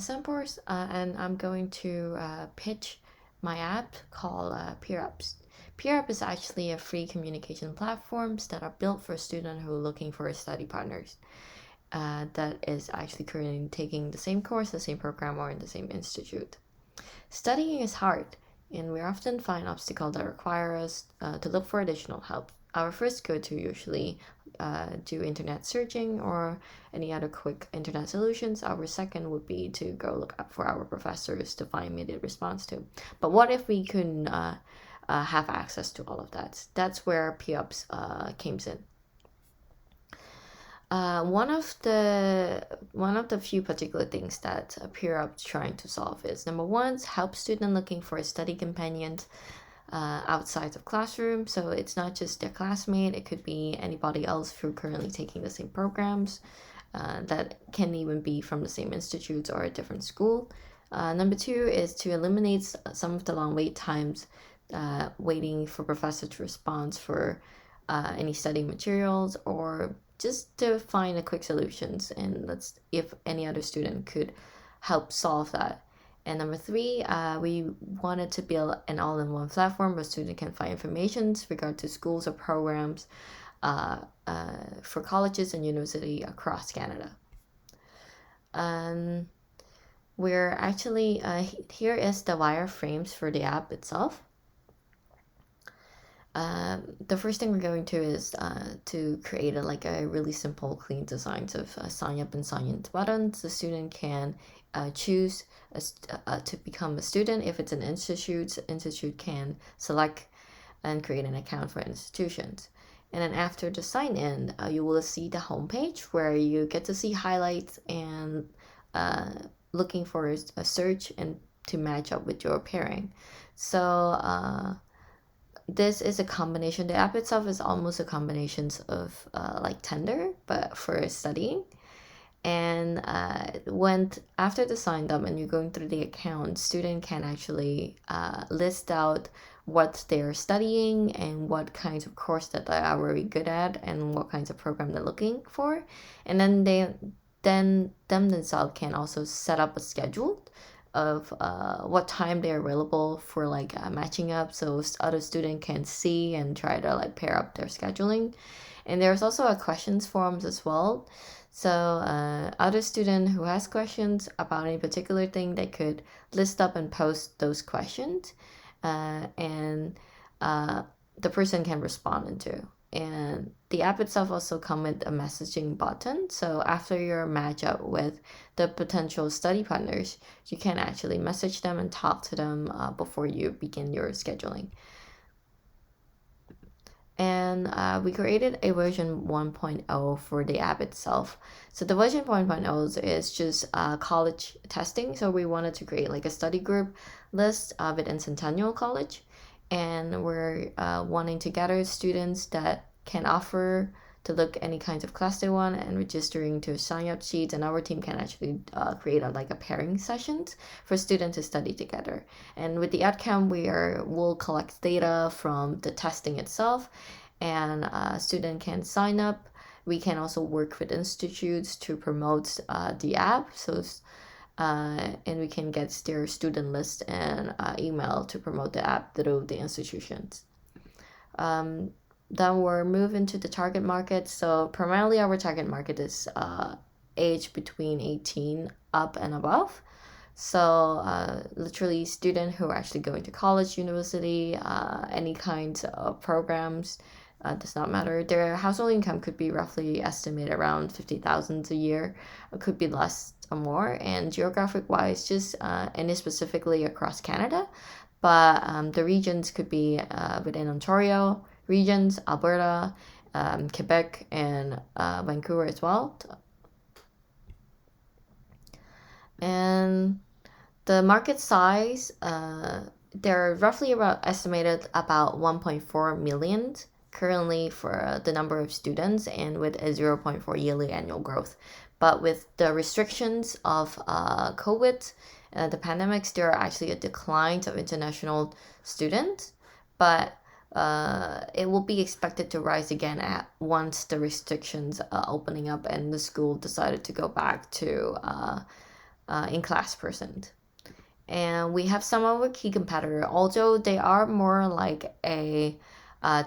Samples, and I'm going to pitch my app called PeerUp. PeerUp is actually a free communication platforms that are built for students who are looking for study partners that is actually currently taking the same course, the same program, or in the same institute. Studying is hard, and we often find obstacles that require us to look for additional help. Our first go-to usually do internet searching or any other quick internet solutions. Our second would be to go look up for our professors to find immediate response to. But what if we couldn't have access to all of that? That's where PUPs comes in. One of the few particular things that PeerUp trying to solve is number one, help student looking for a study companion outside of classroom. So it's not just their classmate; it could be anybody else who currently taking the same programs. That can even be from the same institute or a different school. Number two is to eliminate some of the long wait times, waiting for professor to respond for any study materials, or just to find a quick solutions, and let's if any other student could help solve that. And number three, we wanted to build an all-in-one platform where students can find information regard to schools or programs for colleges and university across Canada. Um, we're actually here is the wireframes for the app itself. The first thing we're going to is to create a really simple, clean designs of sign up and sign in buttons. The student can choose to become a student. If it's an institute can select and create an account for institutions. And then after the sign in, you will see the homepage where you get to see highlights and looking for a search and to match up with your pairing. So this is a combination. The app itself is almost a combination of like Tinder, but for studying. And when after the sign up and you're going through the account, student can actually list out what they're studying and what kinds of course that they are very good at and what kinds of program they're looking for, and then them themselves can also set up a schedule of what time they're available for matching up, so other student can see and try to pair up their scheduling. And there's also a questions forums as well, so other student who has questions about any particular thing, they could list up and post those questions, and the person can respond into. And the app itself also come with a messaging button. So after your match up with the potential study partners, you can actually message them and talk to them before you begin your scheduling. And we created a version 1.0 for the app itself. So the version 1.0 is just college testing. So we wanted to create a study group list within Centennial College, and we're wanting to gather students that can offer to look any kinds of class they want and registering to sign up sheets, and our team can actually create a pairing sessions for students to study together. And with the outcome, we'll collect data from the testing itself, and student can sign up. We can also work with institutes to promote the app, so and we can get their student list and email to promote the app through the institutions. Then we're moving to the target market. So primarily our target market is age between 18 up and above. So literally students who are actually going to college, university, any kind of programs, does not matter. Their household income could be roughly estimated around 50,000 a year. It could be less or more. And geographic wise, just any specifically across Canada. But the regions could be within Ontario regions, Alberta, Quebec, and Vancouver as well. And the market size, they're roughly estimated about 1.4 million currently for the number of students, and with a 0.4 yearly annual growth. But with the restrictions of COVID, the pandemics, there are actually a decline of international students, but it will be expected to rise again once the restrictions opening up and the school decided to go back to in-class person. And we have some of our key competitors, although they are more like a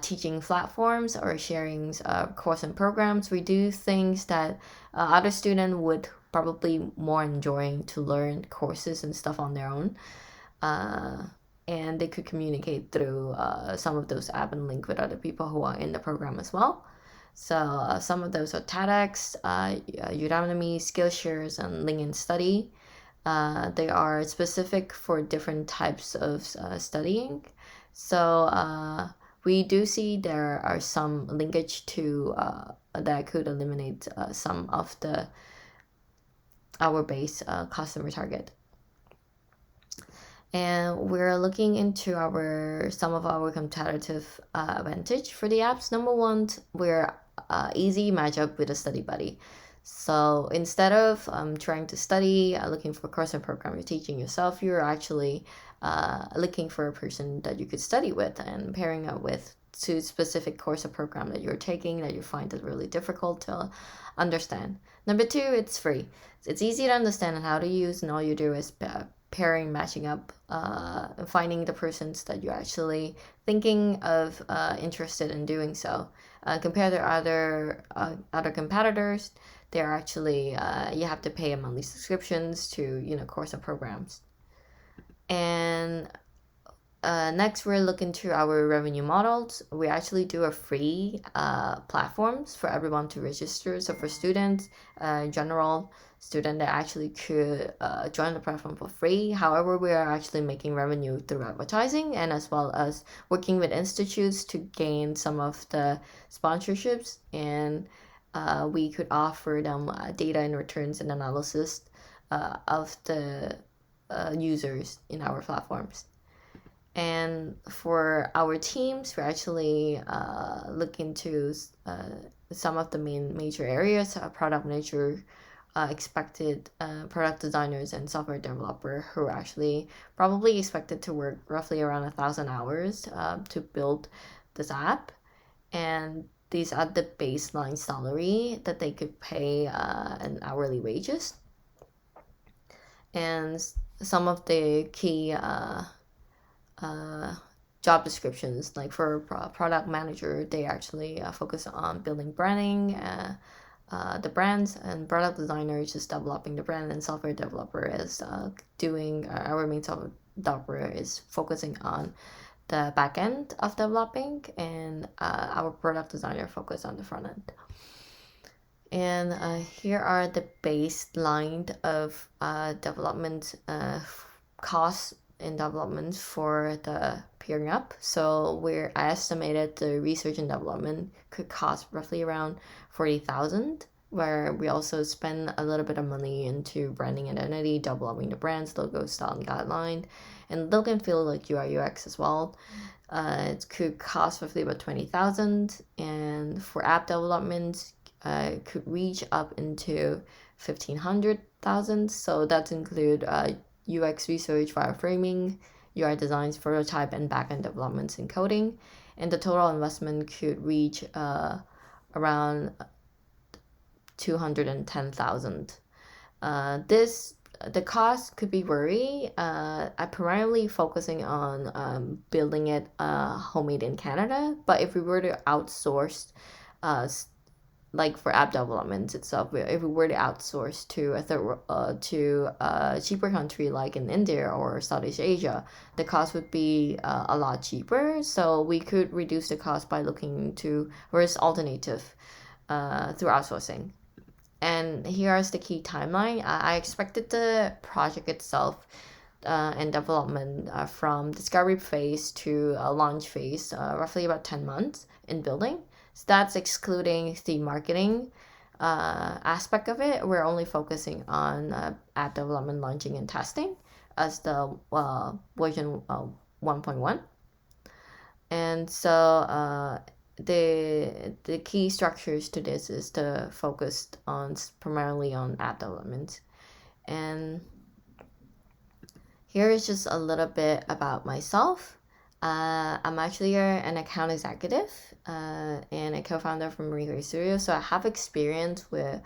teaching platforms or sharing course and programs. We do things that other students would probably more enjoying to learn courses and stuff on their own. And they could communicate through some of those apps and link with other people who are in the program as well. So some of those are TEDx, Udemy, Skillshares, and LinkedIn Study. They are specific for different types of studying. So we do see there are some linkage to that could eliminate some of our base customer target. And we're looking into some of our competitive advantage for the apps. Number one, we're easy matchup with a study buddy. So instead of trying to study, looking for course and program you're teaching yourself, you're actually looking for a person that you could study with and pairing up with to specific course or program that you're taking that you find it really difficult to understand. Number two, it's free. It's easy to understand and how to use, and all you do is pairing, matching up, finding the persons that you're actually thinking of interested in doing so. Compared to other competitors, they're actually you have to pay monthly subscriptions to course and programs. And next, we're looking to our revenue models. We actually do a free platforms for everyone to register. So for students, general student that actually could join the platform for free. However, we are actually making revenue through advertising and as well as working with institutes to gain some of the sponsorships, and we could offer them data and returns and analysis of the users in our platforms. And for our teams, we're actually looking to some of the major areas: product manager, expected product designers, and software developer, who are actually probably expected to work roughly around 1,000 hours to build this app. And these are the baseline salary that they could pay an hourly wages. And some of the key job descriptions, like for product manager, they actually focus on building branding, the brands, and product designer is just developing the brand, and software developer is doing our main software developer is focusing on the back end of developing, and our product designer focus on the front end. And here are the baseline of development costs in development for the PeerUP. So I estimated the research and development could cost roughly around 40,000, where we also spend a little bit of money into branding identity, developing the brand's logo, style, and guideline, and look and feel like UI UX as well. It could cost roughly about 20,000, and for app development, could reach up into 1,500,000. So that include UX research, wireframing, UI designs, prototype, and backend developments and coding. And the total investment could reach around 210,000. The cost could be vary. I'm primarily focusing on building it homemade in Canada. But if we were to outsource, like for app development itself, if we were to outsource to a cheaper country like in India or Southeast Asia, the cost would be a lot cheaper. So we could reduce the cost by looking to various alternative through outsourcing. And here is the key timeline. I expected the project itself and development from discovery phase to launch phase, roughly about 10 months in building. So that's excluding the marketing aspect of it. We're only focusing on app development, launching, and testing as the version 1.1. And so the key structures to this is to focus on primarily on app development. And here is just a little bit about myself. I'm actually an account executive and a co-founder from Marie Studio. So I have experience with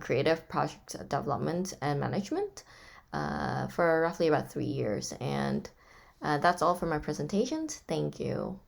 creative project development and management for roughly about 3 years. And that's all for my presentations. Thank you.